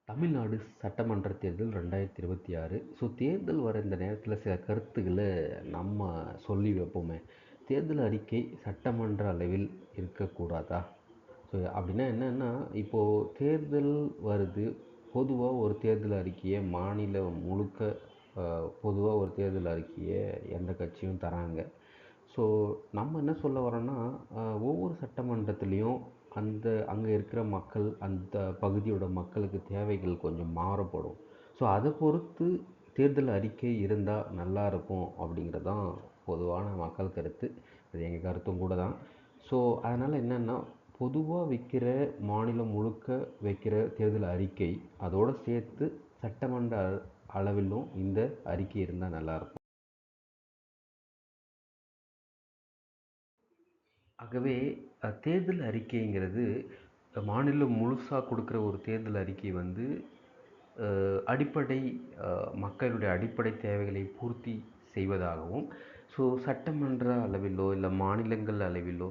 தமிழ்நாடு சட்டமன்ற தேர்தல் 2026. ஸோ தேர்தல் வர இந்த நேரத்தில் சில கருத்துக்களை நம்ம சொல்லி வைப்போமே. தேர்தல் அறிக்கை சட்டமன்ற அளவில் இருக்கக்கூடாதா? ஸோ அப்படின்னா என்னென்னா, இப்போது தேர்தல் வருது. பொதுவாக ஒரு தேர்தல் அறிக்கையை மாநிலம் முழுக்க பொதுவாக ஒரு தேர்தல் அறிக்கையை எந்த கட்சியும் தராங்க. ஸோ நம்ம என்ன சொல்ல வரோன்னா, ஒவ்வொரு சட்டமன்றத்துலேயும் அங்கே இருக்கிற மக்கள், அந்த பகுதியோட மக்களுக்கு தேவைகள் கொஞ்சம் மாறுபடும். ஸோ அதை பொறுத்து தேர்தல் அறிக்கை இருந்தால் நல்லாயிருக்கும் அப்படிங்கிறது தான் பொதுவான மக்கள் கருத்து. அது எங்கள் கருத்தும் கூட தான். ஸோ அதனால் என்னென்னா, பொதுவாக வைக்கிற மாநிலம் முழுக்க வைக்கிற தேர்தல் அறிக்கை அதோடு சேர்த்து சட்டமன்ற அளவிலும் இந்த அறிக்கை இருந்தால் நல்லாயிருக்கும். ஆகவே தேர்தல் அறிக்கைங்கிறது மாநிலம் முழுசாக கொடுக்குற ஒரு தேர்தல் அறிக்கை வந்து அடிப்படை மக்களுடைய அடிப்படை தேவைகளை பூர்த்தி செய்வதாகவும், ஸோ சட்டமன்ற அளவிலோ இல்லை மாநிலங்கள் அளவிலோ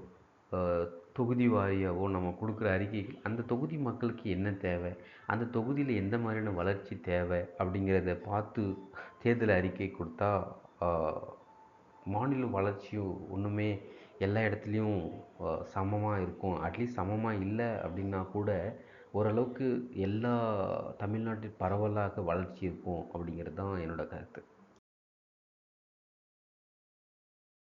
தொகுதி வாரியாகவோ நம்ம கொடுக்குற அறிக்கைகள் அந்த தொகுதி மக்களுக்கு என்ன தேவை, அந்த தொகுதியில் எந்த மாதிரியான வளர்ச்சி தேவை அப்படிங்கிறத பார்த்து தேர்தல் அறிக்கை கொடுத்தா மாநில வளர்ச்சியும் ஒன்றுமே எல்லா இடத்துலையும் சமமாக இருக்கும். அட்லீஸ்ட் சமமாக இல்லை அப்படின்னா கூட ஓரளவுக்கு எல்லா தமிழ்நாட்டில் பரவலாக வளர்ச்சி இருக்கும் அப்படிங்கிறது தான் என்னோடய கருத்து.